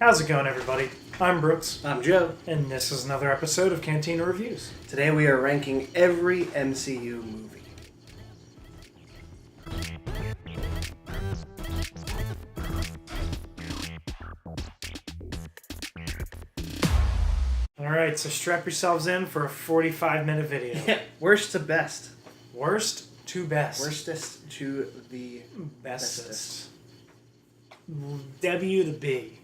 How's it going, everybody? I'm Brooks. I'm Joe. And this is another episode of Cantina Reviews. Today we are ranking every MCU movie. Alright, so strap yourselves in for a 45-minute video. Yeah, worst to best. Worst to best. Worstest to the bestest. W to B.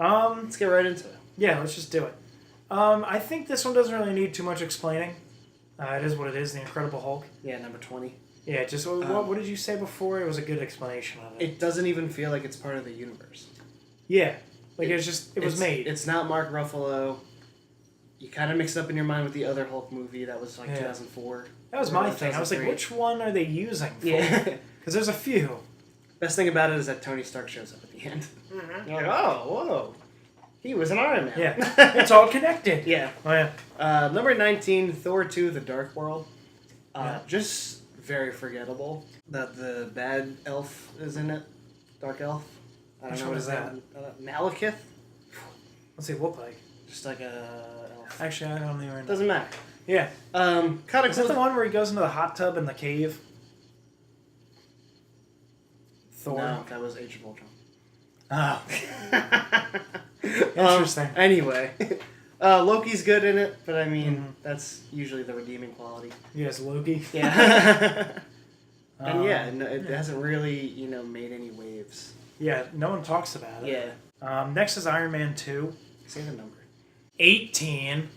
Let's get right into it. Yeah, let's just do it. I think this one doesn't really need too much explaining. It is what it is, The Incredible Hulk. Yeah, number 20. Yeah, just what did you say before? It was a good explanation of it. It doesn't even feel like it's part of the universe. Yeah, like it was made. It's not Mark Ruffalo. You kind of mix it up in your mind with the other Hulk movie that was like 2004. That was my thing. I was like, which one are they using for? Yeah. Because there's a few. Best thing about it is that Tony Stark shows up at the end. Mm-hmm. You're like, oh, whoa. He was an Iron Man. Yeah. It's all connected. Yeah. Oh, yeah. Number 19, Thor 2, The Dark World. Yeah. Just very forgettable. That the bad elf is in it. Dark elf. I don't Which know one what is that? Malekith? What's he look like? Just like a elf. Actually, I don't even know. Doesn't matter. Yeah. Kind of Is that the one where he goes into the hot tub in the cave? Thor? No, that was Age of Ultron. Oh. Interesting. Anyway. Loki's good in it, but I mean, that's usually the redeeming quality. Yes, Loki. Yeah. And yeah, it hasn't really, made any waves. Yeah, no one talks about it. Yeah. Next is Iron Man 2. Say the number. 18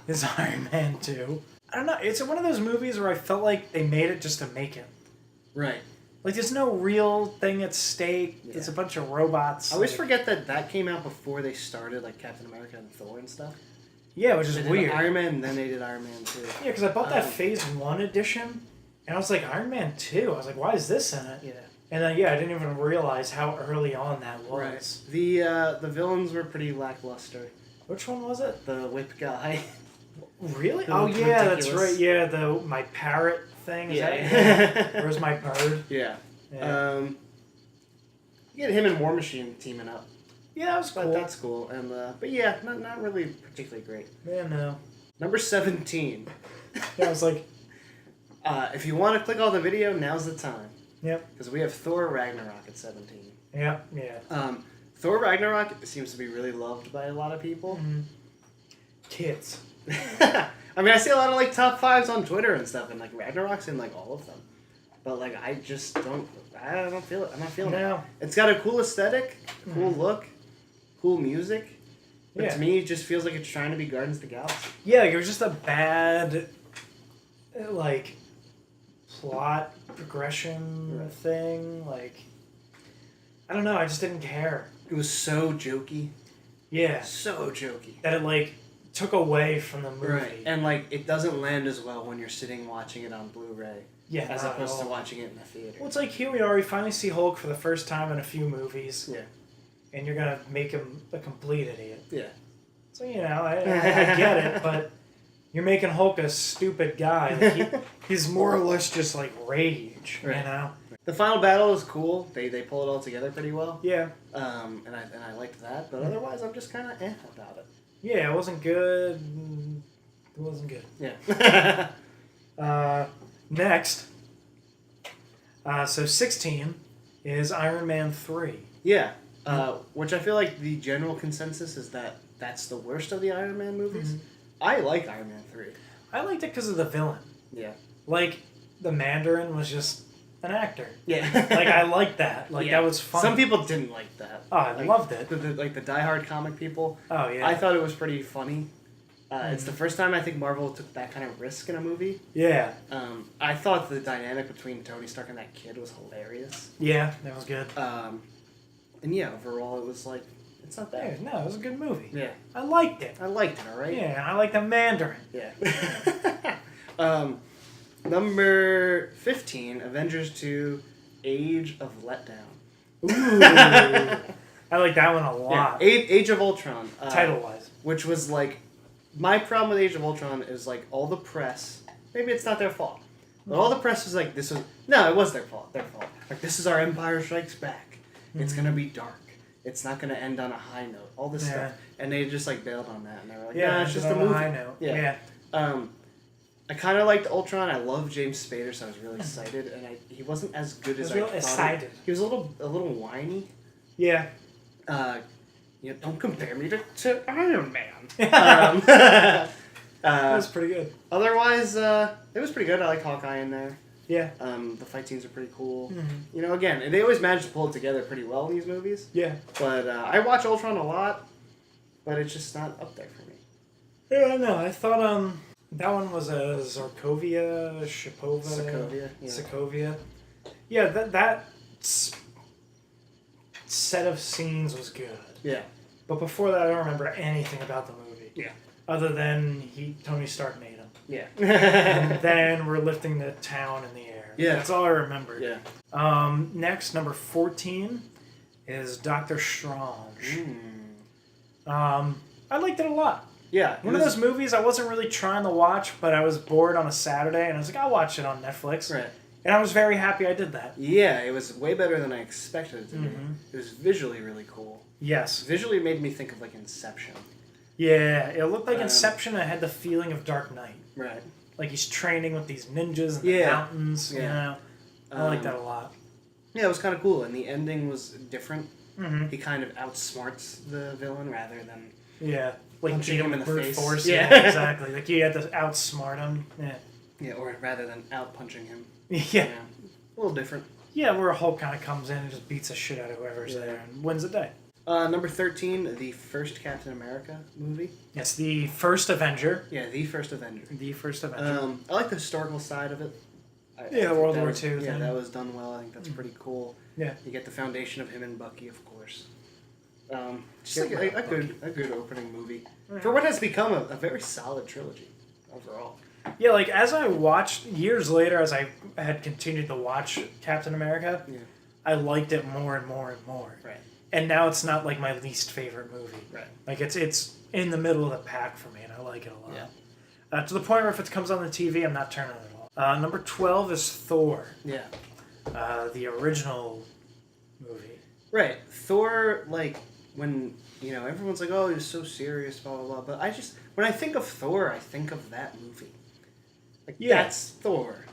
is Iron Man 2. I don't know. It's one of those movies where I felt like they made it just to make it. Right. Like, there's no real thing at stake. Yeah. It's a bunch of robots. I always forget that came out before they started, like, Captain America and Thor and stuff. Yeah, which is they did weird. Iron Man, and then they did Iron Man 2. Yeah, because I bought that Phase 1 edition, and I was like, Iron Man 2? I was like, why is this in it? Yeah. And then, I didn't even realize how early on that was. Right. The villains were pretty lackluster. Which one was it? The whip guy. Really? The oh, yeah, that's ridiculous. right. Yeah, my parrot thing. Is Yeah. Where's my bird? Yeah. Yeah. You get him and War Machine teaming up. Yeah, that was cool. But that's cool. And but yeah, not really particularly great. Yeah, no. Number 17. Yeah, I was like... if you want to click all the video, now's the time. Yep. Because we have Thor Ragnarok at 17. Yeah, yeah. Thor Ragnarok seems to be really loved by a lot of people. Mm-hmm. Kids. I mean, I see a lot of like top 5s on Twitter and stuff, and like Ragnarok's in like all of them. But like, I don't feel it. I'm not feeling it. It's got a cool aesthetic, cool look, cool music. But to me, it just feels like it's trying to be Guardians of the Galaxy. Yeah, like, it was just a bad, like, plot progression thing. Like, I don't know. I just didn't care. It was so jokey. Yeah. So jokey. That it, like, took away from the movie. Right. And, like, it doesn't land as well when you're sitting watching it on Blu-ray. Yeah, as opposed to watching it in the theater. Well, it's like, here we are. We finally see Hulk for the first time in a few movies. Yeah. And you're going to make him a complete idiot. Yeah. So, I get it, but you're making Hulk a stupid guy. Like, he's more or less just, like, rage, right. The final battle is cool. They pull it all together pretty well. Yeah. And I liked that, but otherwise I'm just kind of about it. Yeah, it wasn't good. It wasn't good. Yeah. Next. So 16 is Iron Man 3. Yeah. Which I feel like the general consensus is that that's the worst of the Iron Man movies. Mm-hmm. I like Iron Man 3. I liked it because of the villain. Yeah. Like, the Mandarin was just an actor. Yeah. Like, I liked that. Like, that was fun. Some people didn't like that. Oh, I loved it. The diehard comic people. Oh, yeah. I thought it was pretty funny. It's the first time I think Marvel took that kind of risk in a movie. Yeah. I thought the dynamic between Tony Stark and that kid was hilarious. Yeah, that was good. And yeah, overall it was like, it's not bad. No, it was a good movie. Yeah. I liked it. Alright? Yeah, and I liked the Mandarin. Yeah. Number 15, Avengers 2, Age of Letdown. Ooh. I like that one a lot. Yeah. Age of Ultron. Title-wise. Which was like, my problem with Age of Ultron is like all the press, maybe it's not their fault, but all the press was like, it was their fault. Like, this is our Empire Strikes Back. It's going to be dark. It's not going to end on a high note. All this stuff. And they just like bailed on that. And they were like, yeah, it's just a movie. High note. Yeah. I kind of liked Ultron. I love James Spader, so I was really excited. And he wasn't as good as I thought. Excited. He was a little whiny. Yeah. Don't compare me to Iron Man. That was pretty good. Otherwise, it was pretty good. I like Hawkeye in there. Yeah. The fight scenes are pretty cool. Again, they always manage to pull it together pretty well in these movies. Yeah. But I watch Ultron a lot, but it's just not up there for me. Yeah, no, I thought that one was a Sokovia. Yeah. Sokovia. Yeah, that set of scenes was good. Yeah. But before that, I don't remember anything about the movie. Yeah. Other than Tony Stark made him. Yeah. And then we're lifting the town in the air. Yeah. That's all I remember. Yeah. Next, number 14 is Doctor Strange. I liked it a lot. Yeah. One of those movies I wasn't really trying to watch, but I was bored on a Saturday, and I was like, I'll watch it on Netflix. Right. And I was very happy I did that. Yeah, it was way better than I expected it to be. It was visually really cool. Yes. Visually it made me think of like Inception. Yeah, it looked like Inception. I had the feeling of Dark Knight. Right. Like he's training with these ninjas in the mountains. Yeah. You know? I like that a lot. Yeah, it was kind of cool, and the ending was different. He kind of outsmarts the villain rather than like punching him in the brute face. Force. Yeah, exactly. Like you had to outsmart him. Yeah. Yeah, or rather than out punching him. Yeah. A little different. Yeah, where Hulk kind of comes in and just beats the shit out of whoever's there and wins the day. Number 13, the first Captain America movie. It's the first Avenger. Yeah, the first Avenger. The first Avenger. I like the historical side of it. The World War II thing. Yeah, that was done well. I think that's pretty cool. Yeah. You get the foundation of him and Bucky, of course. Just like a good opening movie. For what has become a very solid trilogy overall. Yeah, like as I watched, years later, as I had continued to watch Captain America, I liked it more and more and more. Right. And now it's not like my least favorite movie. Right. Like it's in the middle of the pack for me, and I like it a lot. Yeah. To the point where if it comes on the TV, I'm not turning it off. Number 12 is Thor. Yeah. The original movie. Right. Thor, like, when, everyone's like, oh, he was so serious, blah, blah, blah. But when I think of Thor, I think of that movie. Like, that's Thor.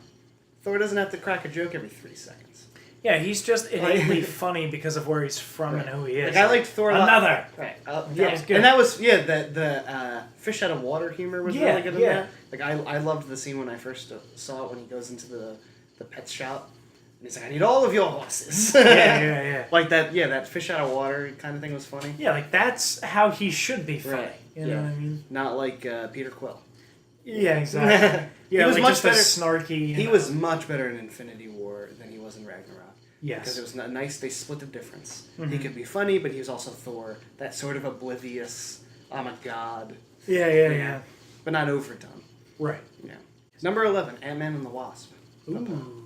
Thor doesn't have to crack a joke every 3 seconds. Yeah, he's just innately funny because of where he's from and who he is. Like, I liked Thor a lot. Another. Right. That was good. And that was, the fish out of water humor was really good in that. Like, I loved the scene when I first saw it when he goes into the pet shop. And he's like, I need all of your horses. Yeah. Like that fish out of water kind of thing was funny. Yeah, like that's how he should be funny. Right. You know what I mean? Not like Peter Quill. Yeah, exactly. He was like much just better. Snarky. He was much better in Infinity War than he was in Ragnarok. Yes. Because it was nice, they split the difference. He could be funny, but he was also Thor. That sort of oblivious, I'm a god. Yeah. But not overdone. Right. Yeah. Number 11, Ant-Man and the Wasp. Ooh.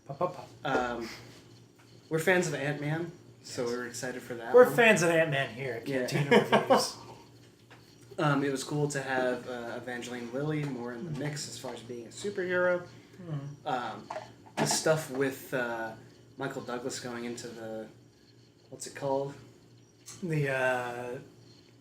Pop. We're fans of Ant-Man, so we're excited for that. We're fans of Ant-Man here at Cantina Reviews. It was cool to have Evangeline Lilly more in the mix as far as being a superhero. The stuff with Michael Douglas going into what's it called? The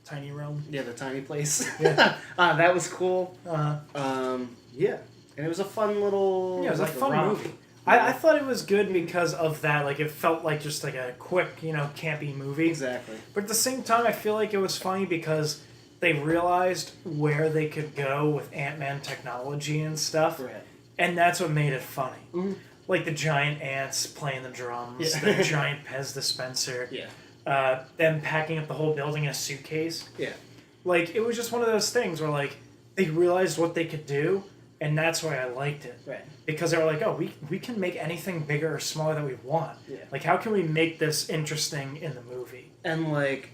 tiny realm. Yeah, the tiny place. Yeah. That was cool. Yeah. And it was a fun little... Yeah, it was a fun movie. I thought it was good because of that. Like, it felt like just like a quick, campy movie. Exactly. But at the same time, I feel like it was funny because they realized where they could go with Ant-Man technology and stuff. Right. And that's what made it funny. Mm-hmm. Like the giant ants playing the drums, the giant Pez dispenser. Yeah. Them packing up the whole building in a suitcase. Yeah. Like, it was just one of those things where, like, they realized what they could do, and that's why I liked it. Right. Because they were like, oh, we can make anything bigger or smaller that we want. Yeah. Like, how can we make this interesting in the movie? And, like,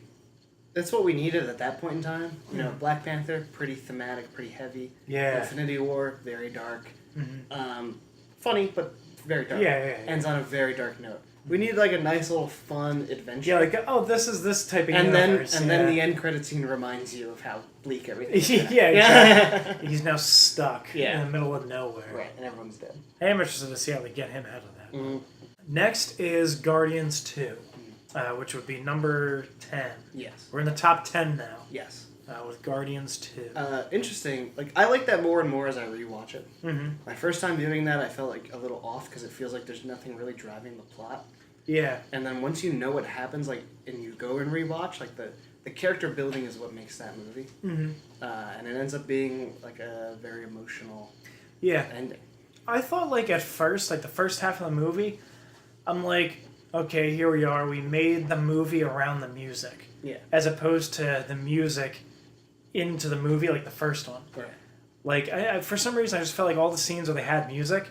that's what we needed at that point in time. Black Panther, pretty thematic, pretty heavy. Yeah. Infinity War, very dark. Mm-hmm. Funny, but very dark. Yeah. Ends on a very dark note. We need like a nice little fun adventure. Yeah, like, oh, this is this type of universe. And then the end credit scene reminds you of how bleak everything is. Yeah, exactly. He's now stuck in the middle of nowhere. Right, and everyone's dead. I'm interested to see how they get him out of that. Mm-hmm. Next is Guardians 2. which would be number 10. Yes. We're in the top 10 now. Yes. With Guardians 2. Interesting. Like, I like that more and more as I rewatch it. Mm-hmm. My first time viewing that, I felt like a little off because it feels like there's nothing really driving the plot. Yeah. And then once you know what happens, like, and you go and rewatch, like, the character building is what makes that movie. Mm-hmm. And it ends up being, like, a very emotional ending. I thought, like, at first, like, the first half of the movie, I'm like, okay, here we are. We made the movie around the music. Yeah. As opposed to the music into the movie, like the first one. Right. Like, I for some reason, I just felt like all the scenes where they had music,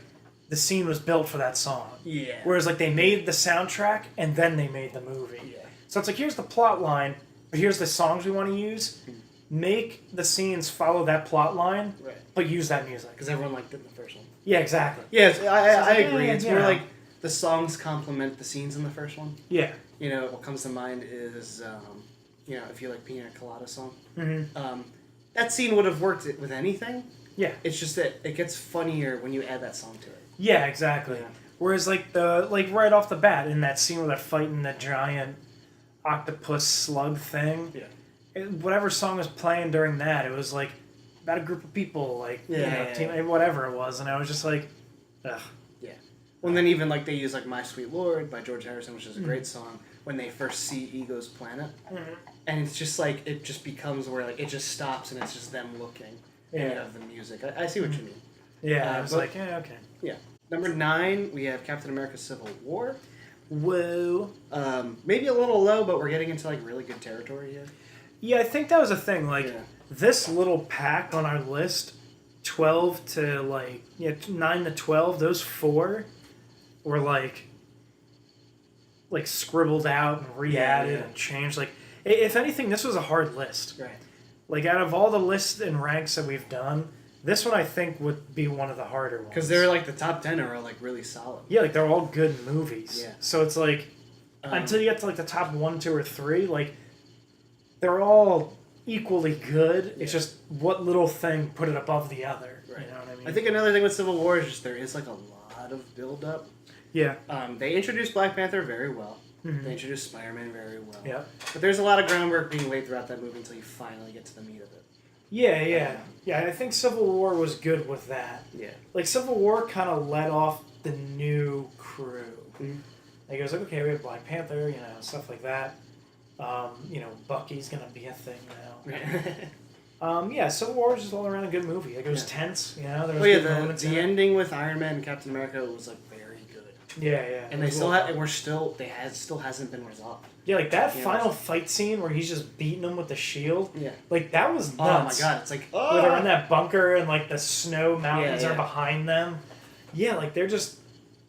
the scene was built for that song. Yeah. Whereas, like, they made the soundtrack, and then they made the movie. Yeah. So it's like, here's the plot line, but here's the songs we want to use. Make the scenes follow that plot line, Right. but use that music. Because everyone liked it in the first one. Yeah, exactly. Yes, I like, agree. yeah, It's yeah. more like the songs complement the scenes in the first one. Yeah. You know, what comes to mind is, you know, if you like Pina Colada song. Mm-hmm. That scene would have worked with anything. Yeah. It's just that it gets funnier when you add that song to it. Yeah, exactly. Yeah. Whereas, like, right off the bat, in that scene where they're fighting the giant octopus slug thing, whatever song was playing during that, it was, like, about a group of people, like, team, whatever it was, and I was just like, ugh. Yeah. Well, and then even, like, they use, like, My Sweet Lord by George Harrison, which is a great song, when they first see Ego's planet. Mm-hmm. And it's just, like, it just becomes where, like, it just stops and it's just them looking of the music. I see what you mean. Yeah, I was like, yeah, okay. Yeah. Number 9, we have Captain America Civil War. Whoa. Maybe a little low, but we're getting into, like, really good territory here. Yeah, I think that was a thing. Like, this little pack on our list, 12 to, like, 9 to 12, those 4 were, like scribbled out and re-added and changed. Like, if anything, this was a hard list. Right. Like, out of all the lists and ranks that we've done, this one I think would be one of the harder ones. Because they're, like, the top 10 are, like, really solid. Yeah, like, they're all good movies. Yeah. So it's like, until you get to, like, the top 1, 2, or 3, like, they're all equally good. Yeah. It's just what little thing put it above the other. Right. You know what I mean? I think another thing with Civil War is just there is, like, a lot of build-up. Yeah. They introduced Black Panther very well. Mm-hmm. They introduced Spider-Man very well. Yeah. But there's a lot of groundwork being laid throughout that movie until you finally get to the meat of it. Yeah. I think Civil War was good with that. Yeah. Like, Civil War kind of let off the new crew. Mm-hmm. Like, it was like, okay, we have Black Panther, you know, stuff like that. You know, Bucky's gonna be a thing now. Yeah, Civil War was just all around a good movie. Like, it was tense, you know. There was good moments the ending with Iron Man and Captain America was, like, very good. Yeah. And they still have, and still hasn't been resolved. Yeah, like that final fight scene where he's just beating him with the shield. Yeah. Like, that was nuts. Oh my god, it's like, where they're in that bunker and, like, the snow mountains are behind them. Yeah, like, they're just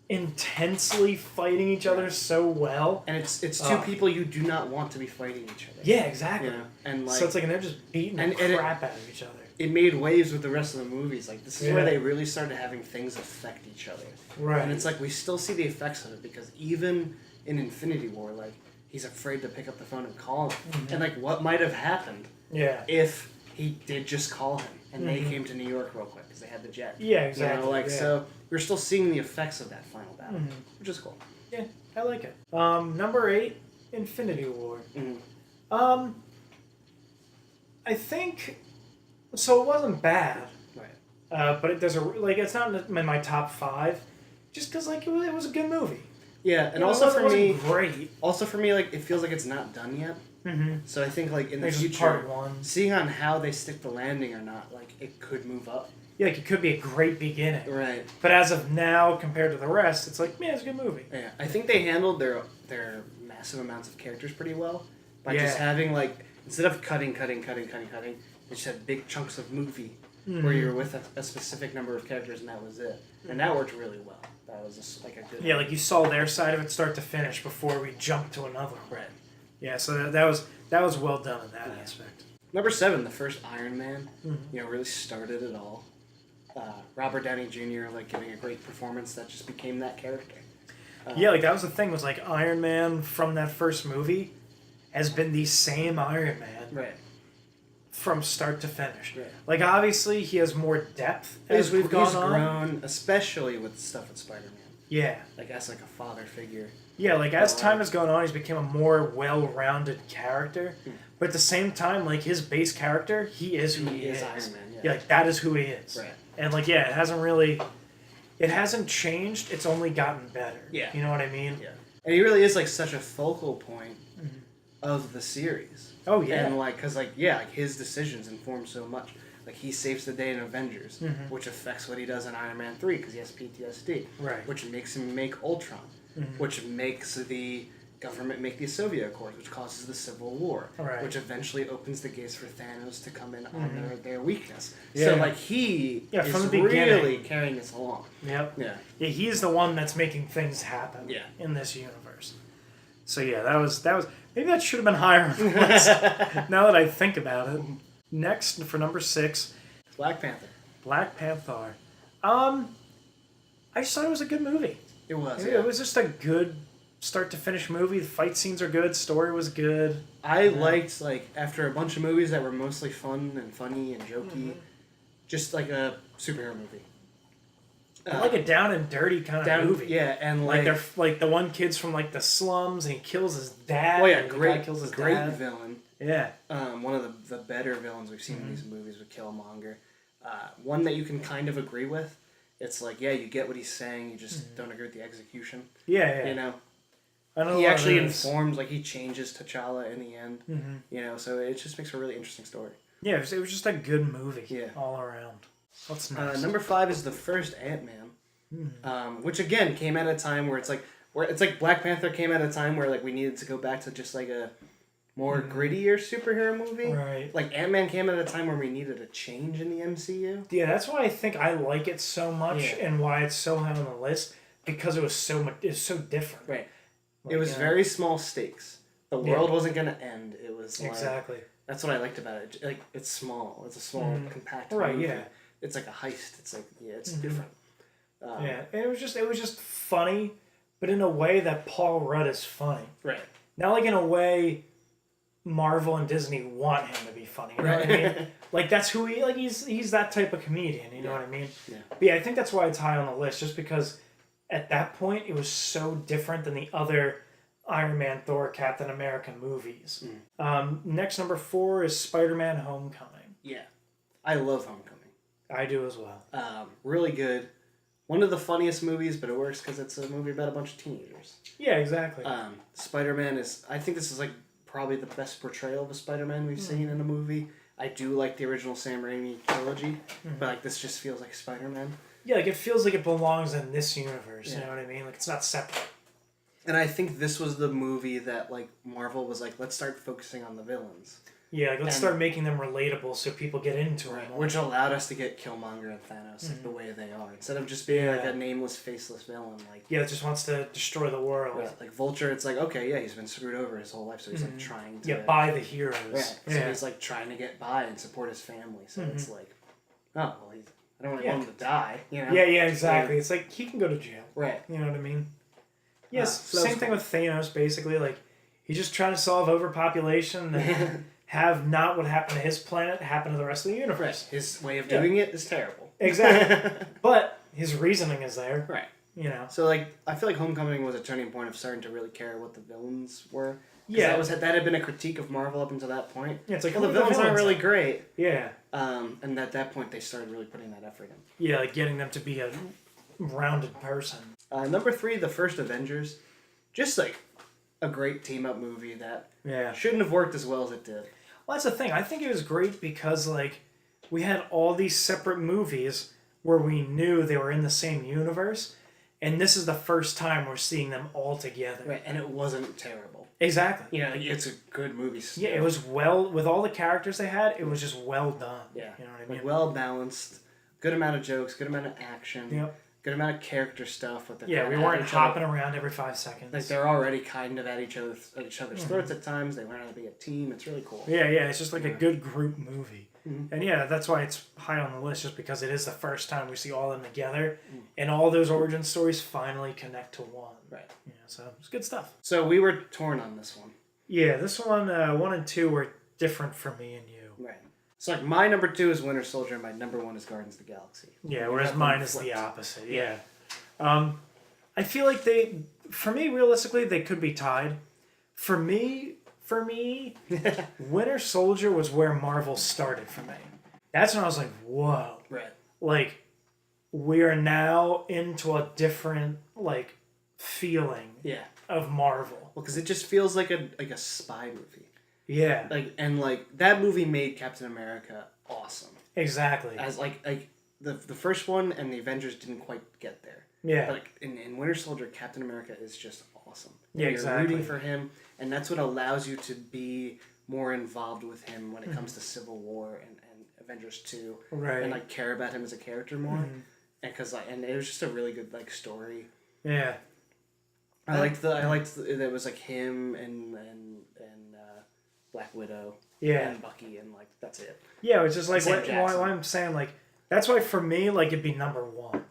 intensely fighting each other so well. And it's two people you do not want to be fighting each other. Yeah, exactly. You know? And, like, so it's like, and they're just beating the crap out of each other. It made waves with the rest of the movies. Like, this is where they really started having things affect each other. Right. And it's like, we still see the effects of it, because even in Infinity War, like, he's afraid to pick up the phone and call him. Mm-hmm. And, like, what might have happened if he did just call him and they came to New York real quick because they had the jet. Yeah, exactly. You know, like, so we're still seeing the effects of that final battle, which is cool. Yeah, I like it. Number 8, Infinity War. Mm-hmm. I think, so it wasn't bad. Right. But there's it's not in my top 5, just because, like, it was a good movie. Yeah, and also for me, great. Also for me, like, it feels like it's not done yet. Mm-hmm. So I think, like, in the future, part 1. seeing on how they stick the landing or not, like, it could move up. Yeah, like, it could be a great beginning. Right. But as of now, compared to the rest, it's like, man, it's a good movie. Yeah, I think they handled their massive amounts of characters pretty well by just having, like, instead of cutting, they just had big chunks of movie where you were with a specific number of characters and that was it. And that worked really well. That was just, like, a good... Yeah, like, you saw their side of it start to finish before we jumped to another one. Right. Yeah, so that was well done in that aspect. Number 7, the first Iron Man, you know, really started it all. Robert Downey Jr., like, giving a great performance that just became that character. Yeah, like, that was the thing, was, like, Iron Man from that first movie has been the same Iron Man. Right. From start to finish. Right. Like, obviously, he has more depth as we've gone on. He's grown, especially with stuff with Spider-Man. Yeah. Like, as, like, a father figure. Yeah, like as time has gone on, he's become a more well-rounded character. But at the same time, like his base character, he is who he is. Iron Man, yeah, like that is who he is. Right. And like it hasn't changed. It's only gotten better. Yeah. You know what I mean? Yeah. And he really is like such a focal point of the series. Oh yeah. And like, cause like his decisions inform so much. Like he saves the day in Avengers, which affects what he does in Iron Man 3 because he has PTSD. Right. Which makes him make Ultron, which makes the government make the Soviet Accords, which causes the Civil War, which eventually opens the gates for Thanos to come in on their weakness. Yeah. So like he is from the really carrying us along. Yep. Yeah. Yeah, he's the one that's making things happen. In this universe. So yeah, that was maybe that should have been higher on the list. Now that I think about it. Next, for number 6... Black Panther. Black Panther. I just thought it was a good movie. It was, It was just a good start-to-finish movie. The fight scenes are good. Story was good. I liked, like, after a bunch of movies that were mostly fun and funny and jokey, just like a superhero movie. Like a down and dirty kind of movie. Yeah, and like they're like the one kid's from like the slums and he kills his dad. Oh yeah, and great dad. villain. Yeah. One of the better villains we've seen in these movies with Killmonger. One that you can kind of agree with. It's like, yeah, you get what he's saying, you just don't agree with the execution. Yeah. You know? I know he actually informs, like he changes T'Challa in the end. You know, so it just makes for a really interesting story. Yeah, it was just a good movie all around. What's next? Number 5 is the first Ant-Man, which again came at a time where it's like Black Panther came at a time where like we needed to go back to just like a more grittier superhero movie. Right. Like Ant-Man came at a time where we needed a change in the MCU. Yeah, that's why I think I like it so much and why it's so high on the list because it was so much. It's so different. Right. Like, it was very small stakes. The world wasn't gonna end. It was like, exactly. That's what I liked about it. Like it's small. It's a small, compact movie. Right. Yeah. It's like a heist. It's like it's different. And it was just funny, but in a way that Paul Rudd is funny. Right. Not like in a way Marvel and Disney want him to be funny. You know what I mean? Like that's who he's that type of comedian. You know what I mean? Yeah. But yeah, I think that's why it's high on the list, just because at that point it was so different than the other Iron Man, Thor, Captain America movies. Next, number 4 is Spider-Man: Homecoming. Yeah, I love Homecoming. I do as well. Really good. One of the funniest movies, but it works because it's a movie about a bunch of teenagers. Yeah, exactly. Spider-Man is... I think this is like probably the best portrayal of a Spider-Man we've seen in a movie. I do like the original Sam Raimi trilogy, but like this just feels like Spider-Man. Yeah, like it feels like it belongs in this universe. You know what I mean? Like it's not separate. And I think this was the movie that like Marvel was like, let's start focusing on the villains. Yeah, let's start making them relatable so people get into them. Which allowed us to get Killmonger and Thanos like the way they are. Instead of just being like a nameless, faceless villain. Like it just wants to destroy the world. Right. Like Vulture, it's like, okay, he's been screwed over his whole life, so he's like trying to... by the heroes. Yeah, so he's like trying to get by and support his family. So it's like, oh, well, I don't really want him to die, you know? Yeah, exactly. It's like, he can go to jail. Right. You know what I mean? Yes, same thing with Thanos, basically. Like, he's just trying to solve overpopulation and have not what happened to his planet happen to the rest of the universe. Right. His way of doing it is terrible. Exactly. But his reasoning is there. Right. You know? So, like, I feel like Homecoming was a turning point of starting to really care what the villains were. Yeah. That had been a critique of Marvel up until that point. Yeah, it's like, well, the villains aren't really great. Yeah. And at that point, they started really putting that effort in. Yeah, like getting them to be a rounded person. Number 3, the first Avengers. Just, like, a great team-up movie that shouldn't have worked as well as it did. Well, that's the thing. I think it was great because, like, we had all these separate movies where we knew they were in the same universe, and this is the first time we're seeing them all together. Right, and it wasn't terrible. Exactly. You know, it's a good movie still. Yeah, it was with all the characters they had, it was just well done. Yeah. You know what I mean? Like, well-balanced, good amount of jokes, good amount of action. Yep. Good amount of character stuff with the we weren't hopping around every 5 seconds. Like they're already kind of at each other's throats at times. They learn how to be a team. It's really cool. Yeah, it's just like a good group movie. And that's why it's high on the list, just because it is the first time we see all of them together, and all those origin stories finally connect to one. Right. Yeah, so it's good stuff. So we were torn on this one. Yeah, this one, 1 and 2 were different for me and you. Right. So like my number 2 is Winter Soldier, and my number 1 is Guardians of the Galaxy. Yeah, whereas mine is the opposite. Yeah. I feel like for me, realistically, they could be tied. For me, Winter Soldier was where Marvel started for me. That's when I was like, whoa. Right. Like, we are now into a different, like, feeling of Marvel. Well, because it just feels like a spy movie. Yeah. Like that movie made Captain America awesome. Exactly. As like the first one and the Avengers didn't quite get there. Yeah. But like in Winter Soldier, Captain America is just awesome. Yeah, exactly. You're rooting for him, and that's what allows you to be more involved with him when it comes to Civil War and Avengers 2. Right. And like care about him as a character more. And it was just a really good like story. Yeah. I liked that was like him and Black Widow. Yeah. And Bucky and like that's it. Yeah, it's just like why I'm saying, like, that's why for me, like, it'd be number one.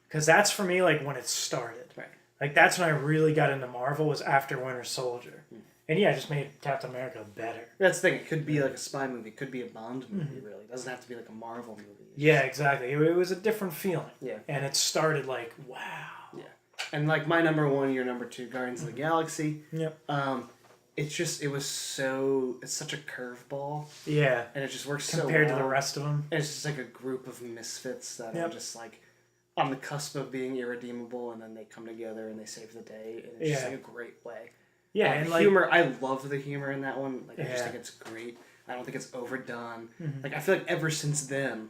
Because that's for me, like, when it started. Right. Like, that's when I really got into Marvel, was after Winter Soldier. And yeah, it just made Captain America better. That's the thing. It could be like a spy movie. It could be a Bond movie, really. It doesn't have to be like a Marvel movie. Yeah, exactly. It was a different feeling. Yeah. And it started like, wow. Yeah. And like my number one, your number two, Guardians of the Galaxy. Yep. It's such a curveball. Yeah. And it just works so well. Compared to the rest of them. And it's just like a group of misfits that are just like on the cusp of being irredeemable, and then they come together and they save the day. And it's just like a great way. Yeah, and like humor, I love the humor in that one. Like I just think it's great. I don't think it's overdone. Like I feel like ever since then,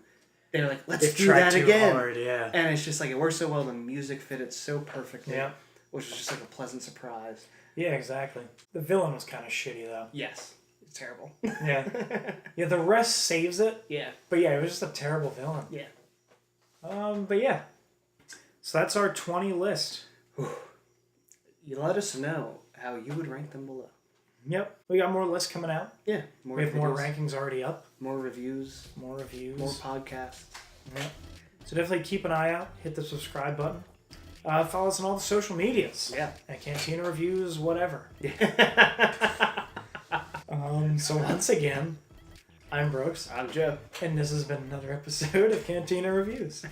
they're like, let's do that again. Hard, yeah. And it's just like it works so well. The music fit it so perfectly. Yeah. Which was just like a pleasant surprise. Yeah, exactly. The villain was kind of shitty though. Yes, it's terrible. Yeah. Yeah, the rest saves it. Yeah. But yeah, it was just a terrible villain. Yeah. But yeah. So that's our 20 list. You let us know how you would rank them below. Yep. We got more lists coming out. Yeah. We have more rankings already up. More reviews. More reviews. More podcasts. Yep. So definitely keep an eye out. Hit the subscribe button. Follow us on all the social medias. Yeah. At Cantina Reviews, whatever. Yeah. So once again, I'm Brooks. I'm Joe. And this has been another episode of Cantina Reviews.